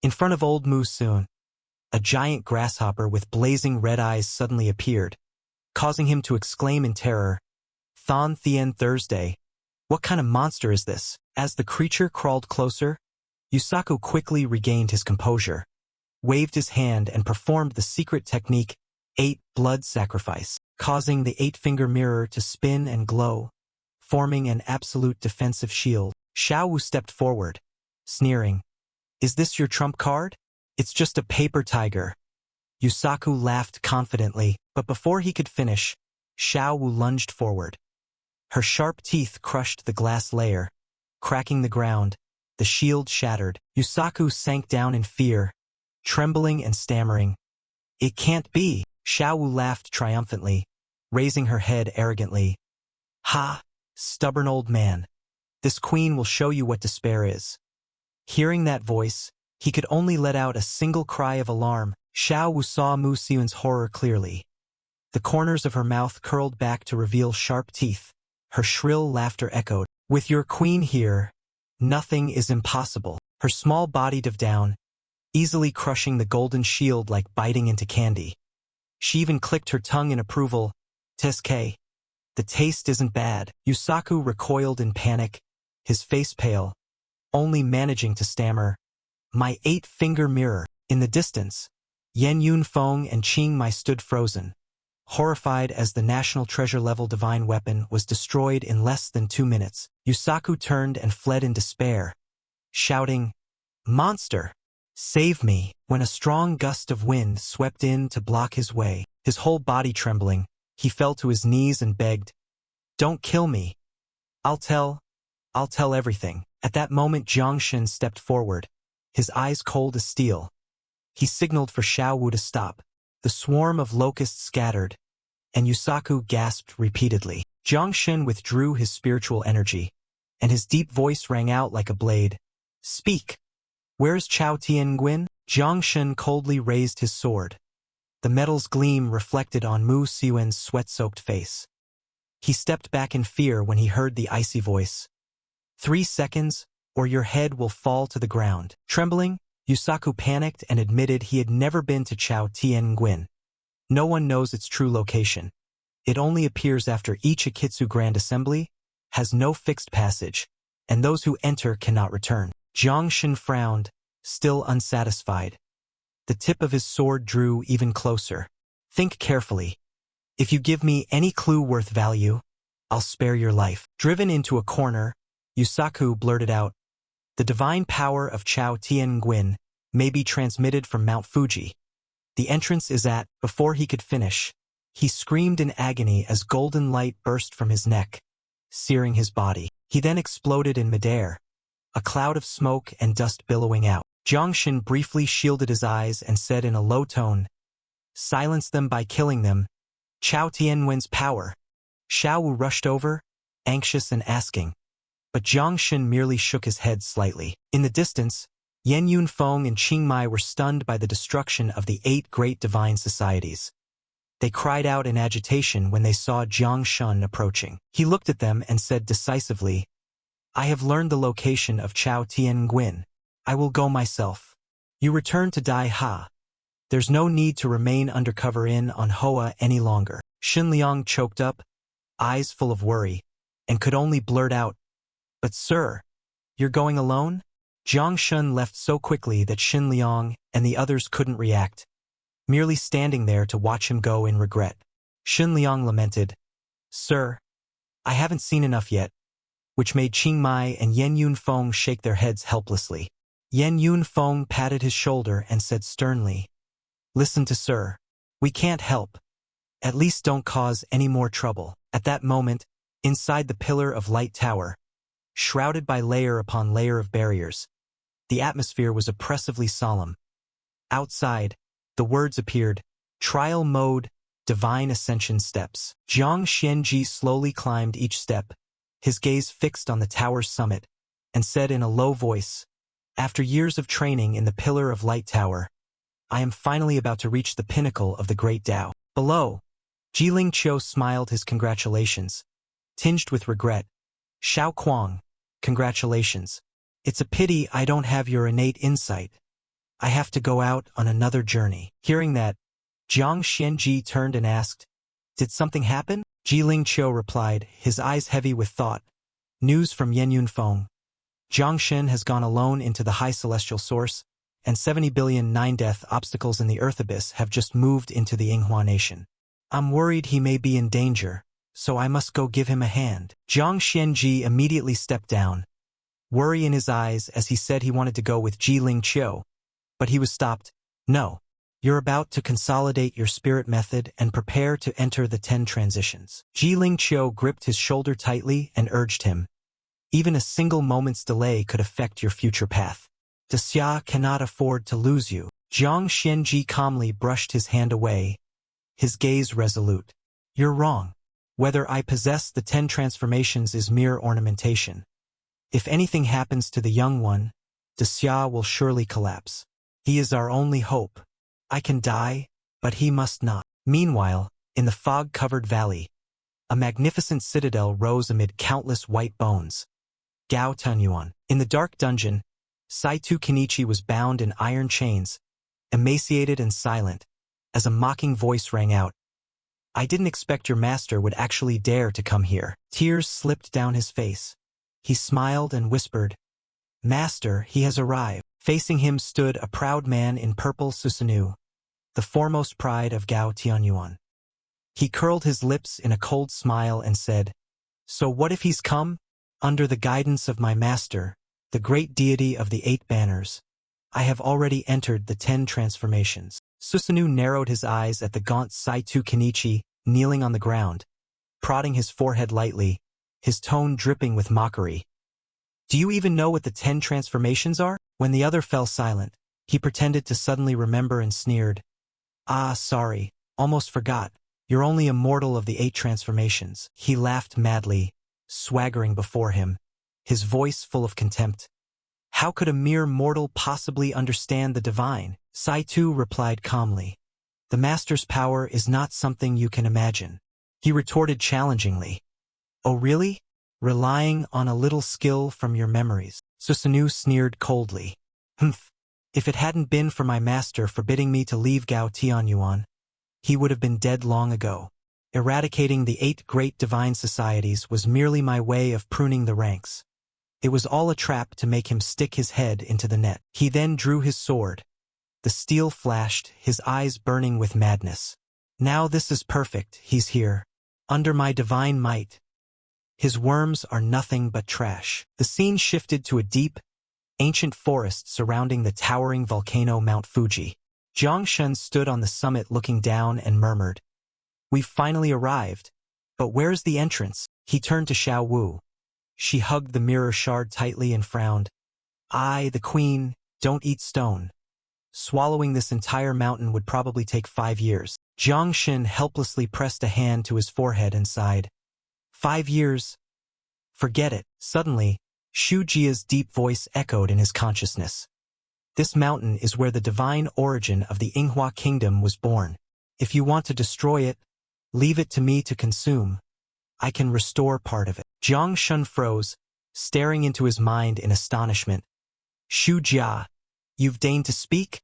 In front of old Mu Soon, a giant grasshopper with blazing red eyes suddenly appeared, causing him to exclaim in terror, "Thon Thien Thursday, what kind of monster is this?" As the creature crawled closer, Yusaku quickly regained his composure, waved his hand and performed the secret technique, 8 blood sacrifice, causing the 8-finger mirror to spin and glow, forming an absolute defensive shield. Xiao Wu stepped forward, sneering, "Is this your trump card? It's just a paper tiger." Yusaku laughed confidently, but before he could finish, Xiao Wu lunged forward. Her sharp teeth crushed the glass layer, cracking the ground. The shield shattered. Yusaku sank down in fear, trembling and stammering. "It can't be." Xiao Wu laughed triumphantly, raising her head arrogantly. "Ha, stubborn old man. This queen will show you what despair is." Hearing that voice, he could only let out a single cry of alarm. Xiao Wu saw Mu Sion's horror clearly. The corners of her mouth curled back to reveal sharp teeth. Her shrill laughter echoed. "With your queen here, nothing is impossible." Her small body dove down, easily crushing the golden shield like biting into candy. She even clicked her tongue in approval. "Teske. The taste isn't bad." Yusaku recoiled in panic, his face pale, only managing to stammer, "My 8-finger mirror." In the distance, Yen Yunfeng and Qing Mai stood frozen, horrified as the national treasure-level divine weapon was destroyed in less than 2 minutes. Yusaku turned and fled in despair, shouting, "Monster! Save me!" When a strong gust of wind swept in to block his way, his whole body trembling, he fell to his knees and begged, "Don't kill me. I'll tell everything." At that moment Jiangshan stepped forward, his eyes cold as steel. He signaled for Xiao Wu to stop. The swarm of locusts scattered, and Yusaku gasped repeatedly. Jiangshan withdrew his spiritual energy, and his deep voice rang out like a blade. "Speak! Where's Chao Tianguin?" Jiangshan coldly raised his sword. The metal's gleam reflected on Mu Sion's sweat-soaked face. He stepped back in fear when he heard the icy voice. 3 seconds, or your head will fall to the ground." Trembling, Yusaku panicked and admitted he had never been to Chao Tianguin. No one knows its true location. It only appears after each Akitsu Grand Assembly, has no fixed passage, and those who enter cannot return. Jiangshan frowned, still unsatisfied. The tip of his sword drew even closer. "Think carefully. If you give me any clue worth value, I'll spare your life." Driven into a corner, Yusaku blurted out, "The divine power of Chao Tianguin may be transmitted from Mount Fuji. The entrance is at..." Before he could finish, he screamed in agony as golden light burst from his neck, searing his body. He then exploded in midair, a cloud of smoke and dust billowing out. Jiangshan briefly shielded his eyes and said in a low tone, "Silence them by killing them. Chao Tianwen's power." Xiao Wu rushed over, anxious and asking, but Jiangshan merely shook his head slightly. In the distance, Yen Yunfeng and Qing Mai were stunned by the destruction of the 8 great divine societies. They cried out in agitation when they saw Jiangshan approaching. He looked at them and said decisively, "I have learned the location of Chao Tianguin. I will go myself. You return to Dai Ha. There's no need to remain undercover on Hoa any longer." Xin Liang choked up, eyes full of worry, and could only blurt out, "But sir, you're going alone?" Jiangshan left so quickly that Xin Liang and the others couldn't react, merely standing there to watch him go in regret. Xin Liang lamented, "Sir, I haven't seen enough yet," which made Qing Mai and Yen Yunfeng shake their heads helplessly. Yen Yunfeng patted his shoulder and said sternly, "Listen to sir. We can't help. At least don't cause any more trouble." At that moment, inside the Pillar of Light Tower, shrouded by layer upon layer of barriers, the atmosphere was oppressively solemn. Outside, the words appeared, "Trial Mode, Divine Ascension Steps." Jiang Xianji slowly climbed each step, his gaze fixed on the tower's summit, and said in a low voice, "After years of training in the Pillar of Light Tower, I am finally about to reach the pinnacle of the Great Tao." Below, Jiling Qiu smiled his congratulations, tinged with regret. "Xiao Kuang, congratulations. It's a pity I don't have your innate insight." I have to go out on another journey. Hearing that, Jiang Xianji turned and asked, Did something happen? Jiling Qiu replied, his eyes heavy with thought. News from Yen Yunfeng. Jiang Shen has gone alone into the high celestial source, and 70 billion nine-death obstacles in the Earth Abyss have just moved into the Yinghua nation. I'm worried he may be in danger, so I must go give him a hand. Jiang Xianji immediately stepped down, worry in his eyes as he said he wanted to go with Jiling Qiu, but he was stopped. No. You're about to consolidate your spirit method and prepare to enter the 10 transitions. Jiling Qiu gripped his shoulder tightly and urged him. Even a single moment's delay could affect your future path. Xia cannot afford to lose you. Jiang Xianji calmly brushed his hand away, his gaze resolute. You're wrong. Whether I possess the 10 transformations is mere ornamentation. If anything happens to the young one, Xia will surely collapse. He is our only hope. I can die, but he must not. Meanwhile, in the fog-covered valley, a magnificent citadel rose amid countless white bones. Gao Tunyuan. In the dark dungeon, Saitu Kenichi was bound in iron chains, emaciated and silent, as a mocking voice rang out. I didn't expect your master would actually dare to come here. Tears slipped down his face. He smiled and whispered, Master, he has arrived. Facing him stood a proud man in purple Susanoo, the foremost pride of Gao Tianyuan. He curled his lips in a cold smile and said, So what if he's come? Under the guidance of my master, the great deity of the 8 banners, I have already entered the 10 transformations. Susanoo narrowed his eyes at the gaunt Saitu Kenichi kneeling on the ground, prodding his forehead lightly, his tone dripping with mockery. Do you even know what the 10 transformations are? When the other fell silent, he pretended to suddenly remember and sneered. Ah, sorry, almost forgot. You're only a mortal of the 8 transformations. He laughed madly, swaggering before him, his voice full of contempt. How could a mere mortal possibly understand the divine? Saitu replied calmly. The master's power is not something you can imagine. He retorted challengingly. Oh really? Relying on a little skill from your memories. Susanoo sneered coldly. Humph. If it hadn't been for my master forbidding me to leave Gao Tianyuan, he would have been dead long ago. Eradicating the 8 great divine societies was merely my way of pruning the ranks. It was all a trap to make him stick his head into the net. He then drew his sword. The steel flashed, his eyes burning with madness. Now this is perfect, he's here. Under my divine might. His worms are nothing but trash. The scene shifted to a deep, ancient forest surrounding the towering volcano Mount Fuji. Jiang Shen stood on the summit looking down and murmured, We've finally arrived, but where's the entrance? He turned to Xiao Wu. She hugged the mirror shard tightly and frowned. I, the queen, don't eat stone. Swallowing this entire mountain would probably take 5 years. Jiang Shen helplessly pressed a hand to his forehead and sighed. 5 years? Forget it. Suddenly, Shu Jia's deep voice echoed in his consciousness. This mountain is where the divine origin of the Yinghua kingdom was born. If you want to destroy it, leave it to me to consume. I can restore part of it. Jiang Shen froze, staring into his mind in astonishment. Shu Jia, you've deigned to speak?